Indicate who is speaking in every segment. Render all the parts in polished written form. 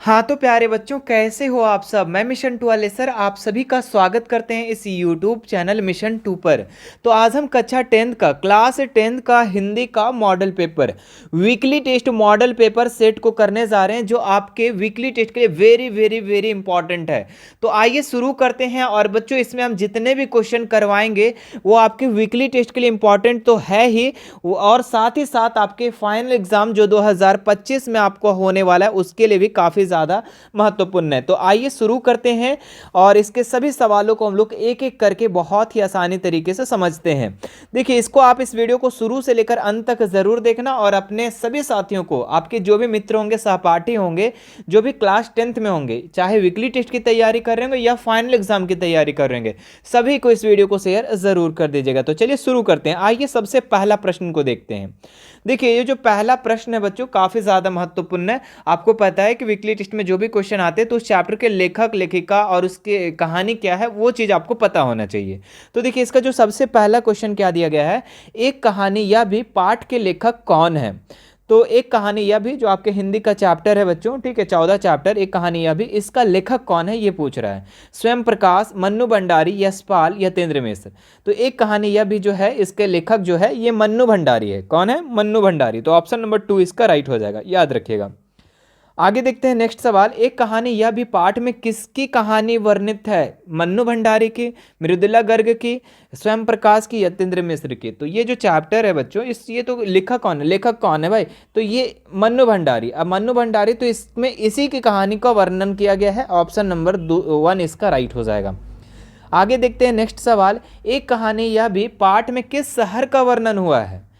Speaker 1: हाँ तो प्यारे बच्चों, कैसे हो आप सब। मैं मिशन 2 वाले सर आप सभी का स्वागत करते हैं इस YouTube चैनल मिशन 2 पर। तो आज हम कक्षा 10 का क्लास 10 का हिंदी का model paper weekly test model paper set को करने जा रहे हैं, जो आपके वीकली टेस्ट के लिए वेरी वेरी वेरी इंपॉर्टेंट है। तो आइए शुरू करते हैं। और बच्चों, इसमें हम जितने भी क्वेश्चन करवाएंगे वो आपके वीकली टेस्ट के लिए इंपॉर्टेंट तो है ही, और साथ ही साथ आपके फाइनल एग्जाम जो 2025 में आपको होने वाला है उसके लिए भी काफ़ी ज़्यादा महत्वपूर्ण है। तो आइए शुरू करते हैं और इसके सभी सवालों को हम लोग एक एक करके बहुत ही आसानी तरीके से समझते हैं। देखिए, इसको आप इस वीडियो को शुरू से लेकर अंत तक ज़रूर देखना और अपने सभी साथियों को, आपके जो भी मित्र होंगे, सहपाठी होंगे, जो भी क्लास 10th में होंगे, चाहे वीकली टेस्ट की तैयारी कर रहे होंगे या फाइनल एग्जाम की तैयारी कर रहे होंगे, सभी को इस वीडियो को शेयर ज़रूर कर दीजिएगा। तो चलिए शुरू करते हैं। आइए सबसे पहला प्रश्न को देखते हैं। देखिए, ये जो पहला प्रश्न है बच्चों, काफ़ी ज़्यादा महत्वपूर्ण है। आपको पता है कि वीकली टेस्ट में जो भी क्वेश्चन आते हैं तो उस चैप्टर के लेखक, लेखिका और उसकी कहानी क्या है वो चीज़ आपको पता होना चाहिए। तो देखिए, इसका जो सबसे पहला क्वेश्चन क्या दिया गया है, एक कहानी या भी पाठ के लेखक कौन है। तो एक कहानी या भी जो आपके हिंदी का चैप्टर है बच्चों, ठीक है, 14 चैप्टर, एक कहानी या भी, इसका लेखक कौन है ये पूछ रहा है। स्वयं प्रकाश, मन्नू भंडारी, यशपाल, यतेंद्र मिश्र। तो एक कहानी या भी जो है इसके लेखक जो है ये मन्नू भंडारी है। कौन है? मन्नू भंडारी। तो ऑप्शन नंबर 2 इसका राइट हो जाएगा, याद रखिएगा। आगे देखते हैं नेक्स्ट सवाल। एक कहानी या भी पाठ में किसकी कहानी वर्णित है? मन्नू भंडारी की, मृदुला गर्ग की, स्वयं प्रकाश की, यतेंद्र मिश्र की। तो ये जो चैप्टर है बच्चों, ये तो लेखक कौन है? लेखक कौन है भाई? तो ये मन्नू भंडारी। अब मन्नू भंडारी, तो इसमें इसी की कहानी का वर्णन किया गया है। ऑप्शन नंबर 1 इसका राइट हो जाएगा। आगे देखते हैं नेक्स्ट सवाल। एक कहानी या भी पाठ में किस शहर का वर्णन हुआ है?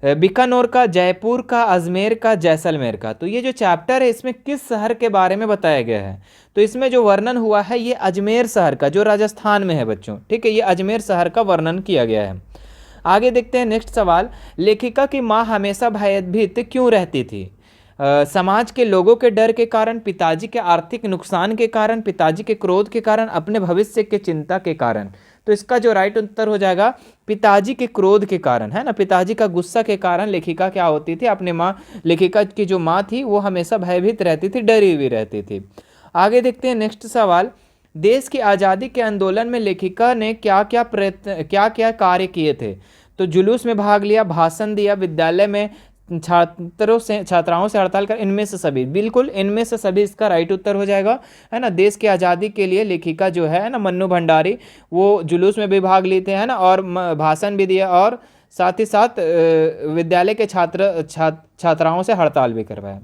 Speaker 1: बीकानेर का, जयपुर का, अजमेर का, जैसलमेर का। तो ये जो चैप्टर है इसमें किस शहर के बारे में बताया गया है? तो इसमें जो वर्णन हुआ है ये अजमेर शहर का, जो राजस्थान में है बच्चों, ठीक है, ये अजमेर शहर का वर्णन किया गया है। आगे देखते हैं नेक्स्ट सवाल। लेखिका की माँ हमेशा भयभीत क्यों रहती थी? समाज के लोगों के डर के कारण, पिताजी के आर्थिक नुकसान के कारण, पिताजी के क्रोध के कारण, अपने भविष्य के चिंता के कारण। तो इसका जो राइट उत्तर हो जाएगा पिताजी के क्रोध के कारण, है ना। पिताजी का गुस्सा के कारण लेखिका क्या होती थी, अपने माँ, लेखिका की जो माँ थी वो हमेशा भयभीत रहती थी, डरी हुई रहती थी। आगे देखते हैं नेक्स्ट सवाल। देश की आज़ादी के आंदोलन में लेखिका ने क्या क्या कार्य किए थे? तो जुलूस में भाग लिया, भाषण दिया, विद्यालय में छात्राओं से हड़ताल कर, इनमें से सभी। बिल्कुल इनमें से सभी इसका राइट उत्तर हो जाएगा, है ना। देश की आज़ादी के लिए लेखिका जो है ना मन्नू भंडारी, वो जुलूस में भी भाग लेते हैं ना, और भाषण भी दिया, और साथ ही साथ विद्यालय के छात्राओं से हड़ताल भी करवाया।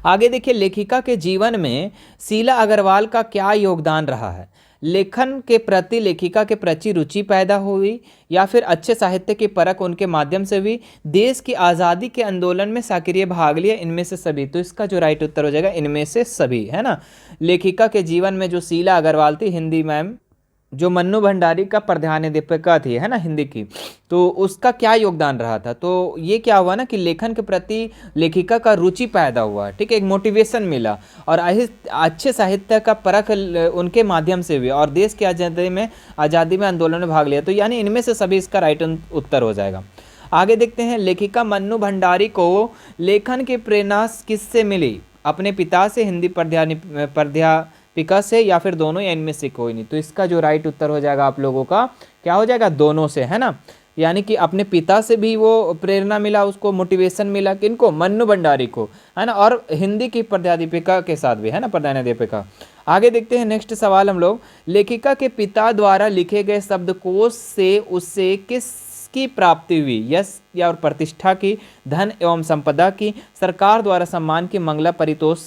Speaker 1: आगे देखिए, लेखिका के जीवन में शीला अग्रवाल का क्या योगदान रहा है? लेखन के प्रति लेखिका के प्रति रुचि पैदा हुई, या फिर अच्छे साहित्य की परख उनके माध्यम से हुई, देश की आज़ादी के आंदोलन में सक्रिय भाग लिया, इनमें से सभी। तो इसका जो राइट उत्तर हो जाएगा इनमें से सभी, है ना। लेखिका के जीवन में जो शीला अग्रवाल थी, हिंदी मैम, जो मन्नू भंडारी का प्राध्यापका थी, है ना, हिंदी की, तो उसका क्या योगदान रहा था? तो ये क्या हुआ ना कि लेखन के प्रति लेखिका का रुचि पैदा हुआ, ठीक है, एक मोटिवेशन मिला, और अच्छे साहित्य का परख उनके माध्यम से हुई, और देश की आज़ादी में आंदोलन में भाग लिया। तो यानी इनमें से सभी इसका राइट उत्तर हो जाएगा। आगे देखते हैं। लेखिका मन्नू भंडारी को लेखन की प्रेरणा किससे मिली? अपने पिता से, हिंदी प्राध्यापिका से, या फिर दोनों, या इनमें से कोई नहीं। तो इसका जो राइट उत्तर हो जाएगा आप लोगों का क्या हो जाएगा? दोनों से, है ना। यानी कि अपने पिता से भी वो प्रेरणा मिला, उसको मोटिवेशन मिला, किनको? मन्नू भंडारी को, है ना, और हिंदी की प्राध्यापिका के साथ भी, है ना, प्राध्यापिका। आगे देखते हैं नेक्स्ट सवाल हम लोग। लेखिका के पिता द्वारा लिखे गए शब्दकोश से उससे किसकी प्राप्ति हुई? यश या और प्रतिष्ठा की, धन एवं संपदा की, सरकार द्वारा सम्मान की, मंगला परितोष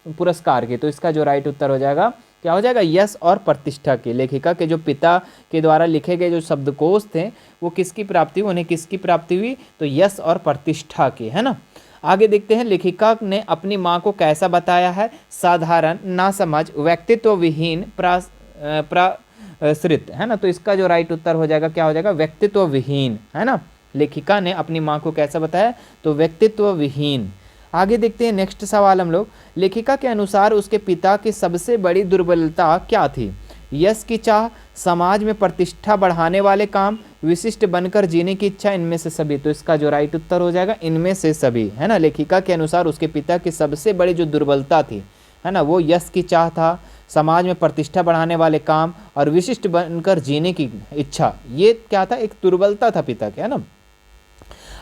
Speaker 1: पुरस्कार की। तो इसका जो राइट उत्तर हो जाएगा क्या हो जाएगा? यश और प्रतिष्ठा की। लेखिका के जो पिता के द्वारा लिखे गए जो शब्दकोश थे वो किसकी प्राप्ति हुई? उन्हें किसकी प्राप्ति हुई? तो यश और प्रतिष्ठा की, है ना। आगे देखते हैं। लेखिका ने अपनी माँ को कैसा बताया है? साधारण, नासमझ, व्यक्तित्व विहीन, प्राश्रित, है ना। तो इसका जो राइट उत्तर हो जाएगा क्या हो जाएगा? व्यक्तित्व विहीन, है ना। लेखिका ने अपनी माँ को कैसा बताया? तो व्यक्तित्व विहीन। आगे देखते हैं नेक्स्ट सवाल हम लोग। लेखिका के अनुसार उसके पिता की सबसे बड़ी दुर्बलता क्या थी? यश की चाह, समाज में प्रतिष्ठा बढ़ाने वाले काम, विशिष्ट बनकर जीने की इच्छा, इनमें से सभी। तो इसका जो राइट उत्तर हो जाएगा इनमें से सभी, है ना। लेखिका के अनुसार उसके पिता की सबसे बड़ी जो दुर्बलता थी, है ना, वो यश की चाह था, समाज में प्रतिष्ठा बढ़ाने वाले काम और विशिष्ट बनकर जीने की इच्छा। ये क्या था, एक दुर्बलता था पिता के, है ना।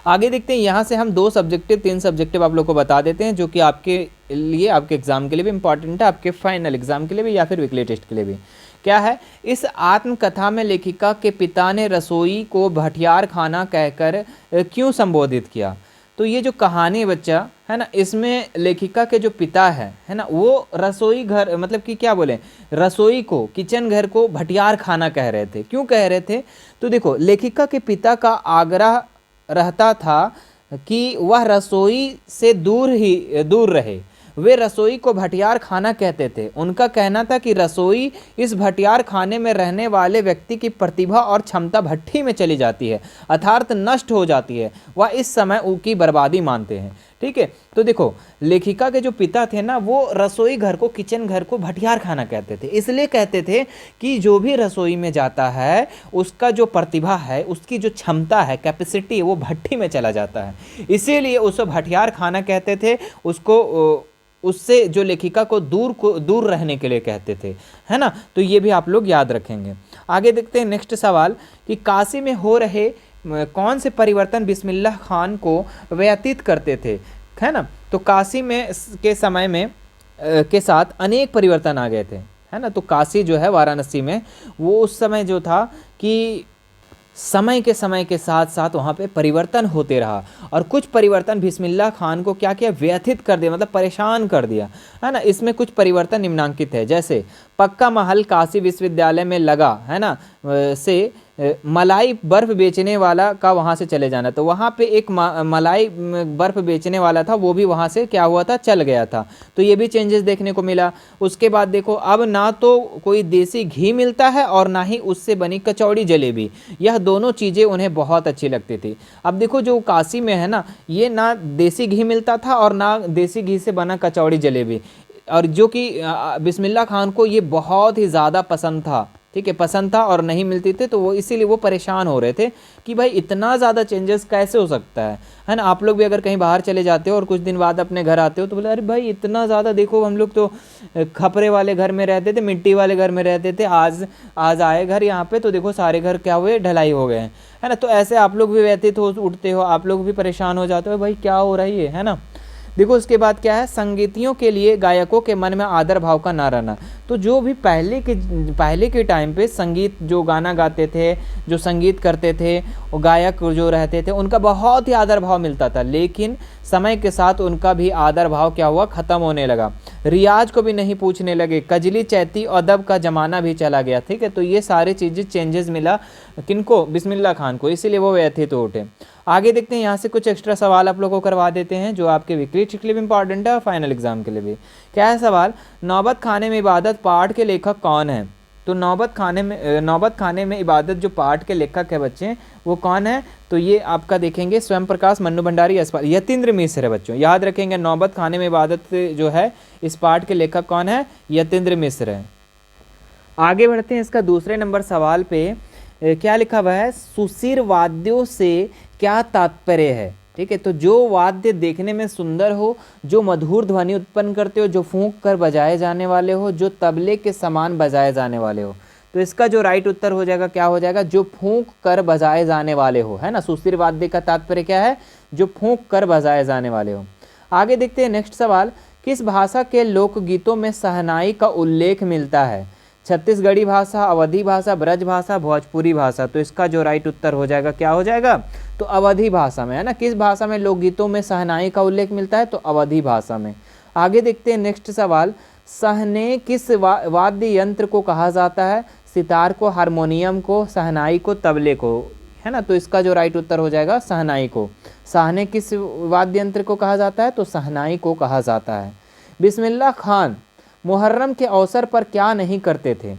Speaker 1: आगे देखते हैं, यहाँ से हम 2 सब्जेक्टिव 3 सब्जेक्टिव आप लोग को बता देते हैं, जो कि आपके लिए, आपके एग्जाम के लिए भी इंपॉर्टेंट है, आपके फाइनल एग्जाम के लिए भी या फिर वीकली टेस्ट के लिए भी। क्या है, इस आत्मकथा में लेखिका के पिता ने रसोई को भटियार खाना कहकर क्यों संबोधित किया। तो ये जो कहानी है बच्चा, है ना, इसमें लेखिका के जो पिता है ना, वो रसोई घर, मतलब कि क्या बोले, रसोई को, किचन घर को भटियार खाना कह रहे थे। क्यों कह रहे थे, तो देखो, लेखिका के पिता का आग्रह रहता था कि वह रसोई से दूर रहे। वे रसोई को भटियार खाना कहते थे। उनका कहना था कि रसोई, इस भटियार खाने में रहने वाले व्यक्ति की प्रतिभा और क्षमता भट्ठी में चली जाती है, अर्थात नष्ट हो जाती है। वह इस समय उनकी बर्बादी मानते हैं। ठीक है, तो देखो, लेखिका के जो पिता थे ना, वो रसोई घर को, किचन घर को भटियार खाना कहते थे। इसलिए कहते थे कि जो भी रसोई में जाता है, उसका जो प्रतिभा है, उसकी जो क्षमता है, कैपेसिटी, वो भट्ठी में चला जाता है। इसीलिए उसे भटियार खाना कहते थे। उससे जो लेखिका को दूर रहने के लिए कहते थे, है ना। तो ये भी आप लोग याद रखेंगे। आगे देखते हैं नेक्स्ट सवाल कि काशी में हो रहे कौन से परिवर्तन बिस्मिल्लाह खान को व्यतीत करते थे, है ना। तो काशी में के समय में के साथ अनेक परिवर्तन आ गए थे, है ना। तो काशी जो है, वाराणसी में, वो उस समय जो था कि समय के साथ साथ वहाँ पे परिवर्तन होते रहा, और कुछ परिवर्तन बिस्मिल्लाह खान को क्या किया, व्यथित कर दिया, मतलब परेशान कर दिया, है ना। इसमें कुछ परिवर्तन निम्नांकित है, जैसे पक्का महल काशी विश्वविद्यालय में लगा, है ना, से मलाई बर्फ़ बेचने वाला का वहाँ से चले जाना। तो वहाँ पे एक मलाई बर्फ़ बेचने वाला था, वो भी वहाँ से क्या हुआ था, चल गया था। तो ये भी चेंजेस देखने को मिला। उसके बाद देखो, अब ना तो कोई देसी घी मिलता है और ना ही उससे बनी कचौड़ी जलेबी। यह दोनों चीज़ें उन्हें बहुत अच्छी लगती थी। अब देखो, जो काशी में है ना, ये ना देसी घी मिलता था और ना देसी घी से बना कचौड़ी जलेबी, और जो कि बिस्मिल्लाह खान को ये बहुत ही ज़्यादा पसंद था। ठीक है, पसंद था और नहीं मिलती थी, तो वो इसीलिए वो परेशान हो रहे थे कि भाई इतना ज़्यादा चेंजेस कैसे हो सकता है ना। आप लोग भी अगर कहीं बाहर चले जाते हो और कुछ दिन बाद अपने घर आते हो, तो बोले अरे भाई इतना ज़्यादा, देखो हम लोग तो खपरे वाले घर में रहते थे, मिट्टी वाले घर में रहते थे, आज आए घर यहाँ पे, तो देखो सारे घर क्या हुए, ढलाई हो गए हैं, है ना। तो ऐसे आप लोग भी व्यतीत हो उठते हो, आप लोग भी परेशान हो जाते हो, भाई क्या हो रही है ना। देखो उसके बाद क्या है, संगीतियों के लिए गायकों के मन में आदर भाव का ना रहना। तो जो भी पहले के टाइम पे संगीत, जो गाना गाते थे, जो संगीत करते थे, और गायक जो रहते थे, उनका बहुत ही आदर भाव मिलता था। लेकिन समय के साथ उनका भी आदर भाव क्या हुआ, ख़त्म होने लगा। रियाज को भी नहीं पूछने लगे, कजली चैती अदब का ज़माना भी चला गया। ठीक है, तो ये सारी चीज़ें चेंजेस मिला किनको, बिस्मिल्लाह खान को, इसीलिए वो व्यथित तो उठे। आगे देखते हैं, यहाँ से कुछ एक्स्ट्रा सवाल आप लोगों को करवा देते हैं, जो आपके वीकली टेस्ट के लिए भी इंपॉर्टेंट है और फाइनल एग्जाम के लिए भी। क्या है सवाल, नौबत खाने में इबादत पाठ के लेखक कौन है। तो नौबत खाने में इबादत जो पाठ के लेखक है बच्चे, वो कौन है। तो ये आपका देखेंगे स्वयं प्रकाश, मन्नू भंडारी, यतीन्द्र मिश्र है बच्चों, याद रखेंगे। नौबत खाने में इबादत जो है, इस पाठ के लेखक कौन है, यतीन्द्र मिश्र है। आगे बढ़ते हैं, इसका दूसरे नंबर सवाल पे क्या लिखा हुआ है, सुशिर वाद्यों से क्या तात्पर्य है। ठीक है, तो जो वाद्य देखने में सुंदर हो, जो मधुर ध्वनि उत्पन्न करते हो, जो फूंक कर बजाए जाने वाले हो, जो तबले के समान बजाए जाने वाले हो। तो इसका जो राइट उत्तर हो जाएगा, क्या हो जाएगा, जो फूंक कर बजाए जाने वाले हो, है ना। सुशिर वाद्य का तात्पर्य क्या है, जो फूंक कर बजाए जाने वाले हो। आगे देखते हैं नेक्स्ट सवाल, किस भाषा के लोकगीतों में शहनाई का उल्लेख मिलता है। छत्तीसगढ़ी भाषा, अवधी भाषा, ब्रज भाषा, भोजपुरी भाषा। तो इसका जो राइट उत्तर हो जाएगा, क्या हो जाएगा, तो अवधी भाषा में, है ना। किस भाषा में लोकगीतों में शहनाई का उल्लेख मिलता है, तो अवधी भाषा में। आगे देखते हैं नेक्स्ट सवाल, सहने किस वाद्य यंत्र को कहा जाता है। सितार को, हारमोनियम को, शहनाई को, तबले को, है ना। तो इसका जो राइट उत्तर हो जाएगा, शहनाई को। सहने किस वाद्य यंत्र को कहा जाता है, तो शहनाई को कहा जाता है। बिस्मिल्लाह खान मुहर्रम के अवसर पर क्या नहीं करते थे।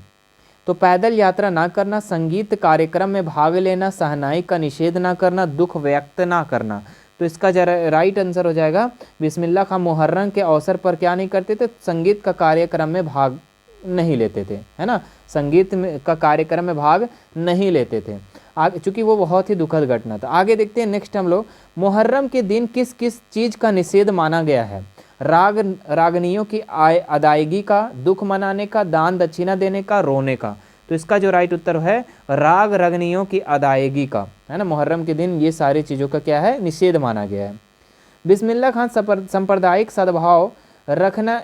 Speaker 1: तो पैदल यात्रा ना करना, संगीत कार्यक्रम में भाग लेना, शहनाई का निषेध ना करना, दुख व्यक्त ना करना। तो इसका राइट आंसर हो जाएगा, बिस्मिल्लाह खान मुहर्रम के अवसर पर क्या नहीं करते थे, संगीत का कार्यक्रम में भाग नहीं लेते थे, है ना, संगीत में का कार्यक्रम में भाग नहीं लेते थे। आगे चूंकि वो बहुत ही दुखद घटना था। आगे देखते हैं नेक्स्ट हम लोग, मुहर्रम के दिन किस किस चीज़ का निषेध माना गया है? रागनियों की अदायगी का, दुख मनाने का, दान दक्षिणा देने का, रोने का। तो इसका जो राइट उत्तर है राग रगनियों की अदायगी का, है ना। मुहर्रम के दिन ये सारी चीज़ों का क्या है, निषेध माना गया है। बिस्मिल्लाह खान सांप्रदायिक सद्भाव रखना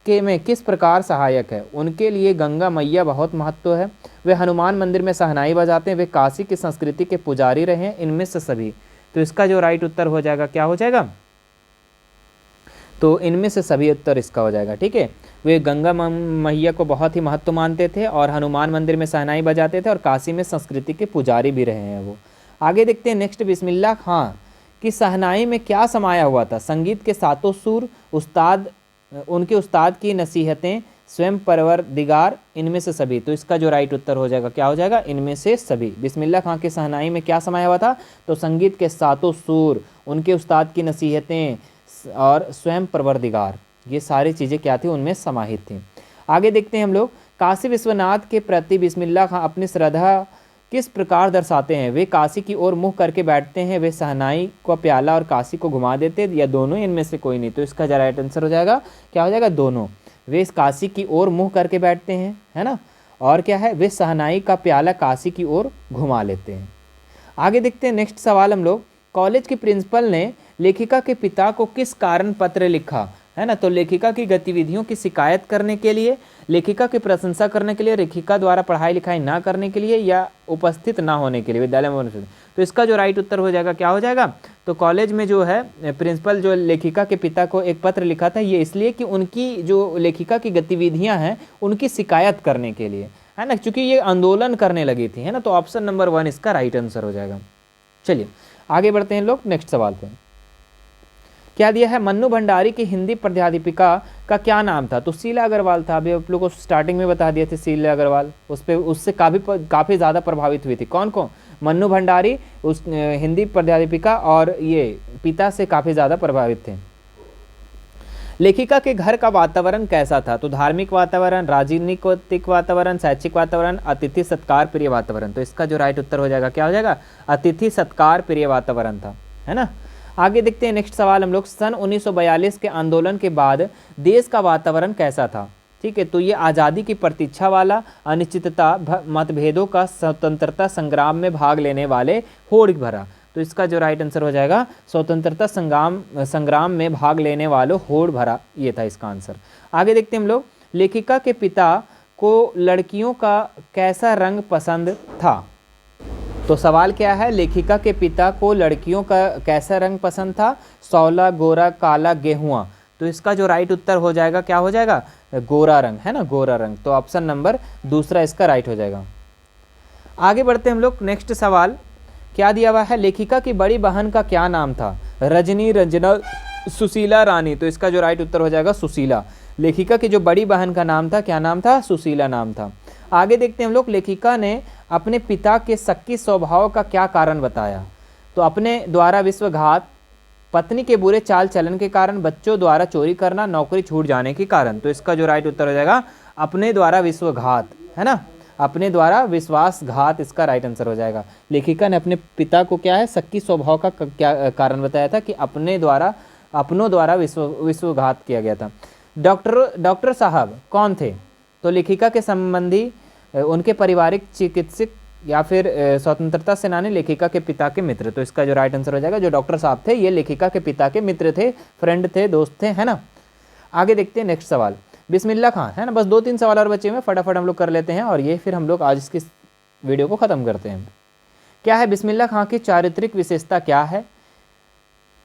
Speaker 1: के में किस प्रकार सहायक है? उनके लिए गंगा मैया बहुत महत्व है, वे हनुमान मंदिर में शहनाई बजाते हैं, वे काशी की संस्कृति के पुजारी रहे हैं, इनमें से सभी। तो इसका जो राइट उत्तर हो जाएगा क्या हो जाएगा? तो इनमें से सभी उत्तर इसका हो जाएगा, ठीक है। वे गंगा मैया को बहुत ही महत्व मानते थे और हनुमान मंदिर में शहनाई बजाते थे और काशी में संस्कृति के पुजारी भी रहे हैं वो। आगे देखते हैं नेक्स्ट, बिस्मिल्लाह खां की शहनाई में क्या समाया हुआ था? संगीत के सातों सुर, उनके उस्ताद की नसीहतें, स्वयं परवरदिगार, इनमें से सभी। तो इसका जो राइट उत्तर हो जाएगा क्या हो जाएगा? इनमें से सभी। बिस्मिल्लाह खां की शहनाई में क्या समाया हुआ था? तो संगीत के सातों सुर, उनके उस्ताद की नसीहतें और स्वयं परवरदिगार, ये सारी चीज़ें क्या थी, उनमें समाहित थी। आगे देखते हैं हम लोग, काशी विश्वनाथ के प्रति बिस्मिल्लाह खां अपनी श्रद्धा किस प्रकार दर्शाते हैं? वे काशी की ओर मुँह करके बैठते हैं, वे शहनाई को प्याला और काशी को घुमा देते, या दोनों, इनमें से कोई नहीं। तो इसका जो राइट आंसर हो जाएगा क्या हो जाएगा? दोनों। वे इस काशी की ओर मुँह करके बैठते हैं, है ना, और क्या है, वे शहनाई का प्याला काशी की ओर घुमा लेते हैं। आगे देखते हैं नेक्स्ट सवाल हम लोग, कॉलेज के प्रिंसिपल ने लेखिका के पिता को किस कारण पत्र लिखा? है ना, तो लेखिका की गतिविधियों की शिकायत करने के लिए, लेखिका की प्रशंसा करने के लिए, लेखिका द्वारा पढ़ाई लिखाई ना करने के लिए, या उपस्थित ना होने के लिए विद्यालय में। तो इसका जो राइट उत्तर हो जाएगा क्या हो जाएगा? तो कॉलेज में जो है प्रिंसिपल जो लेखिका के पिता को एक पत्र लिखा था, ये इसलिए कि उनकी जो लेखिका की गतिविधियां हैं उनकी शिकायत करने के लिए, है ना, क्योंकि ये आंदोलन करने लगी थी, है ना। तो ऑप्शन नंबर 1 इसका राइट आंसर हो जाएगा। चलिए आगे बढ़ते हैं लोग नेक्स्ट सवाल पे। क्या दिया है? मन्नू भंडारी की हिंदी प्राध्यापिका का क्या नाम था? तो शीला अग्रवाल था। अभी आप लोगों को स्टार्टिंग में बता दिए थे शीला अग्रवाल, उससे काफ़ी ज़्यादा प्रभावित हुई थी। कौन कौन? मन्नू भंडारी, उस हिंदी प्राध्यापिका, और ये पिता से काफ़ी ज़्यादा प्रभावित थे। लेखिका के घर का वातावरण कैसा था? तो धार्मिक वातावरण, राजनीतिक वातावरण, शैक्षिक वातावरण, अतिथि सत्कार प्रिय वातावरण। तो इसका जो राइट उत्तर हो जाएगा क्या हो जाएगा? अतिथि सत्कार प्रिय वातावरण था, है ना। आगे देखते हैं नेक्स्ट सवाल हम लोग, सन 1942 के आंदोलन के बाद देश का वातावरण कैसा था? ठीक है, तो ये आज़ादी की प्रतीक्षा वाला, अनिश्चितता, मतभेदों का, स्वतंत्रता संग्राम में भाग लेने वाले, होड़ भरा। तो इसका जो राइट आंसर हो जाएगा स्वतंत्रता संग्राम में भाग लेने वालों होड़ भरा, ये था इसका आंसर। आगे देखते हैं हम लोग, लेखिका के पिता को लड़कियों का कैसा रंग पसंद था? तो सवाल क्या है, लेखिका के पिता को लड़कियों का कैसा रंग पसंद था? सौला, गोरा, काला, गेहुआ। तो इसका जो राइट उत्तर हो जाएगा क्या हो जाएगा? गोरा रंग, है ना, गोरा रंग। तो ऑप्शन नंबर 2 इसका राइट हो जाएगा। आगे बढ़ते हैं हम लोग नेक्स्ट सवाल, क्या दिया हुआ है? लेखिका की बड़ी बहन का क्या नाम था? रजनी, रंजना, सुशीला, रानी। तो इसका जो राइट उत्तर हो जाएगा सुशीला। लेखिका की जो बड़ी बहन का नाम था, क्या नाम था? सुशीला नाम था। आगे देखते हैं हम लोग, लेखिका ने अपने पिता के शक्की स्वभाव का क्या कारण बताया? तो अपने द्वारा विश्वघात, पत्नी के बुरे चाल चलन के कारण, बच्चों द्वारा चोरी करना, नौकरी छूट जाने के कारण। तो इसका जो राइट उत्तर हो जाएगा अपने द्वारा विश्वघात, है ना, अपने द्वारा विश्वासघात, इसका राइट आंसर हो जाएगा। लेखिका ने अपने पिता को क्या है, शक्की स्वभाव का क्या कारण बताया था? कि अपनों द्वारा विश्वघात किया गया था। डॉक्टर साहब कौन थे? तो लेखिका के संबंधी, उनके पारिवारिक चिकित्सक, या फिर स्वतंत्रता सेनानी, लेखिका के पिता के मित्र। तो इसका जो राइट आंसर हो जाएगा, जो डॉक्टर साहब थे ये लेखिका के पिता के मित्र थे, फ्रेंड थे, दोस्त थे, है ना। आगे देखते हैं नेक्स्ट सवाल, बिस्मिल्लाह खां, है ना, बस 2-3 सवाल और बचे हुए, फटाफट हम लोग कर लेते हैं और ये फिर हम लोग आज इसकी वीडियो को ख़त्म करते हैं। क्या है बिस्मिल्लाह खां की चारित्रिक विशेषता क्या है?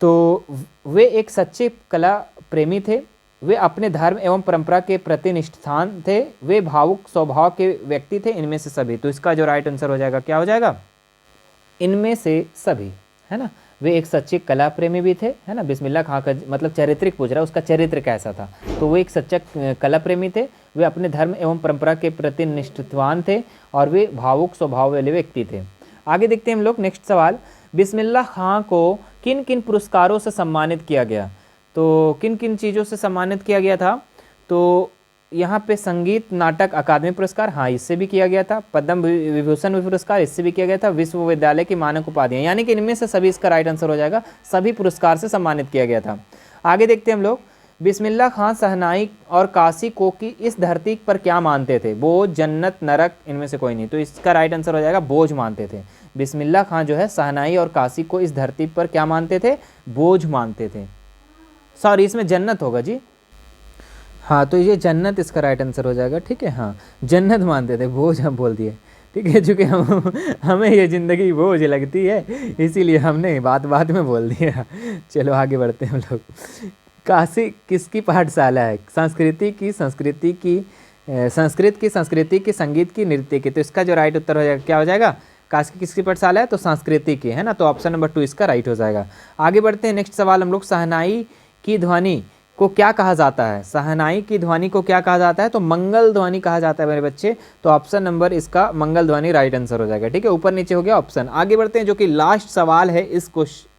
Speaker 1: तो वे एक सच्चे कला प्रेमी थे, वे अपने धर्म एवं परंपरा के प्रति निष्ठावान थे, वे भावुक स्वभाव के व्यक्ति थे, इनमें से सभी। तो इसका जो राइट आंसर हो जाएगा क्या हो जाएगा? इनमें से सभी, है ना। वे एक सच्चे कला प्रेमी भी थे, है ना। बिस्मिल्लाह खां का मतलब चारित्रिक पूछ रहा है, उसका चरित्र कैसा था? तो वो एक सच्चा कला प्रेमी थे, वे अपने धर्म एवं परंपरा के प्रति निष्ठावान थे, और वे भावुक स्वभाव वाले व्यक्ति थे। आगे देखते हैं हम लोग नेक्स्ट सवाल, बिस्मिल्लाह खां को किन किन पुरस्कारों से सम्मानित किया गया? तो किन किन चीज़ों से सम्मानित किया गया था? तो यहाँ पे संगीत नाटक अकादमी पुरस्कार, हाँ इससे भी किया गया था। पद्म विभूषण पुरस्कार, इससे भी किया गया था। विश्वविद्यालय की मानक उपाधियाँ, यानी कि इनमें से सभी इसका राइट आंसर हो जाएगा, सभी पुरस्कार से सम्मानित किया गया था। आगे देखते हैं हम लोग। बिस्मिल्लाह खां शहनाई और काशी को की इस धरती पर क्या मानते थे? बोझ, जन्नत, नरक, इनमें से कोई नहीं। तो इसका राइट आंसर हो जाएगा बोझ मानते थे। बिस्मिल्लाह खां जो है शहनाई और काशी को इस धरती पर क्या मानते थे? बोझ मानते थे। सॉरी, इसमें जन्नत होगा जी। हाँ, तो ये जन्नत इसका राइट आंसर हो जाएगा, ठीक है। हाँ, जन्नत मानते थे, बोझ हम बोल दिए, ठीक है। चूँकि हमें ये ज़िंदगी बोझ लगती है, इसीलिए हमने बात बात में बोल दिया। चलो आगे बढ़ते हैं हम लोग। काशी किसकी पाठशाला है? संस्कृत की, संगीत की, नृत्य की। तो इसका जो राइट उत्तर हो जाएगा क्या हो जाएगा? काशी किसकी पाठशाला है? तो संस्कृति की, है ना। तो ऑप्शन नंबर 2 इसका राइट हो जाएगा। आगे बढ़ते हैं, नेक्स्ट सवाल हम लोग। शहनाई की ध्वनि को क्या कहा जाता है? शहनाई की ध्वनि को क्या कहा जाता है? तो मंगल ध्वनि कहा जाता है मेरे बच्चे। तो ऑप्शन नंबर इसका मंगल ध्वनि राइट आंसर हो जाएगा, ठीक है। ऊपर नीचे हो गया ऑप्शन। आगे बढ़ते हैं, जो कि लास्ट सवाल है इस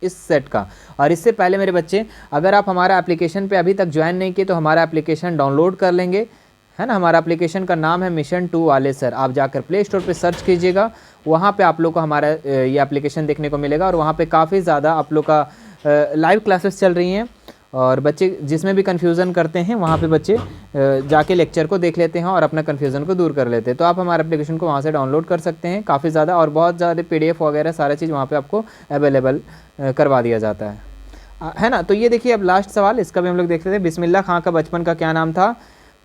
Speaker 1: सेट का। और इससे पहले मेरे बच्चे, अगर आप हमारा एप्लीकेशन पे अभी तक ज्वाइन नहीं किए तो हमारा एप्लीकेशन डाउनलोड कर लेंगे, है ना। हमारा एप्लीकेशन का नाम है मिशन 2 वाले सर। आप जाकर प्ले स्टोर पे सर्च कीजिएगा, वहाँ पे आप लोग को हमारा ये एप्लीकेशन देखने को मिलेगा। और वहाँ पे काफ़ी ज़्यादा आप लोग का लाइव क्लासेस चल रही हैं, और बच्चे जिसमें भी कन्फ्यूज़न करते हैं वहाँ पे बच्चे जाके लेक्चर को देख लेते हैं और अपना कन्फ्यूज़न को दूर कर लेते हैं। तो आप हमारे एप्लीकेशन को वहाँ से डाउनलोड कर सकते हैं काफ़ी ज़्यादा, और बहुत ज़्यादा PDF वगैरह सारा चीज़ वहाँ पे आपको अवेलेबल करवा दिया जाता है ना। तो ये देखिए, अब लास्ट सवाल, इसका भी हम लोग देख लेते हैं। बिस्मिल्लाह खां का बचपन का क्या नाम था?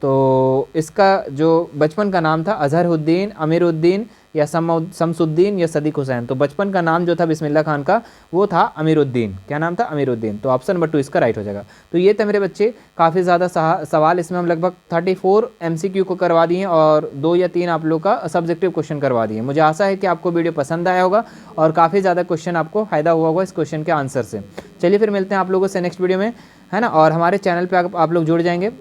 Speaker 1: तो इसका जो बचपन का नाम था अजहरुद्दीन, अमीरुद्दीन, या शमसुद्दीन, या सदीक हुसैन। तो बचपन का नाम जो था बिस्मिल्लाह खान का, वो था अमीरुद्दीन। क्या नाम था? अमीरुद्दीन। तो ऑप्शन नंबर 2 इसका राइट हो जाएगा। तो ये थे मेरे बच्चे काफ़ी ज़्यादा सवाल। इसमें हम लगभग 34 MCQ को करवा दिए हैं, और 2 या 3 आप लोग का सब्जेक्टिव क्वेश्चन करवा दिए। मुझे आशा है कि आपको वीडियो पसंद आया होगा और काफ़ी ज़्यादा क्वेश्चन आपको फ़ायदा हुआ होगा इस क्वेश्चन के आंसर से। चलिए फिर मिलते हैं आप लोगों से नेक्स्ट वीडियो में, है ना। और हमारे चैनल पर आप लोग जुड़ जाएंगे।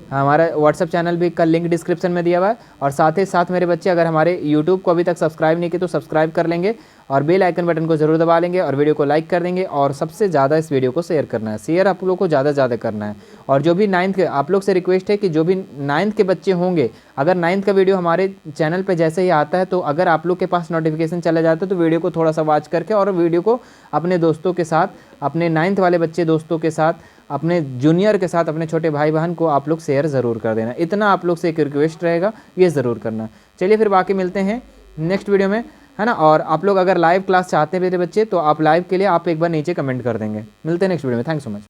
Speaker 1: हमारा व्हाट्सअप चैनल भी का लिंक डिस्क्रिप्शन में दिया हुआ है। और साथ ही साथ मेरे बच्चे, अगर हमारे यूट्यूब को अभी तक सब्सक्राइब नहीं किए तो सब्सक्राइब कर लेंगे, और बेल आइकन बटन को ज़रूर दबा लेंगे, और वीडियो को लाइक कर देंगे, और सबसे ज़्यादा इस वीडियो को शेयर करना है। शेयर आप लोग को ज़्यादा से ज़्यादा करना है। और जो भी 9th के, आप लोग से रिक्वेस्ट है कि जो भी 9th के बच्चे होंगे, अगर 9th का वीडियो हमारे चैनल पर जैसे ही आता है, तो अगर आप लोग के पास नोटिफिकेशन चला जाता है तो वीडियो को थोड़ा सा वॉच करके, और वीडियो को अपने दोस्तों के साथ, अपने 9th वाले बच्चे दोस्तों के साथ, अपने जूनियर के साथ, अपने छोटे भाई बहन को आप लोग शेयर ज़रूर कर देना। इतना आप लोग से एक रिक्वेस्ट रहेगा, ये ज़रूर करना। चलिए फिर बाकी मिलते हैं नेक्स्ट वीडियो में, है ना। और आप लोग अगर लाइव क्लास चाहते हैं मेरे बच्चे, तो आप लाइव के लिए आप एक बार नीचे कमेंट कर देंगे। मिलते हैं नेक्स्ट वीडियो में। Thanks so much.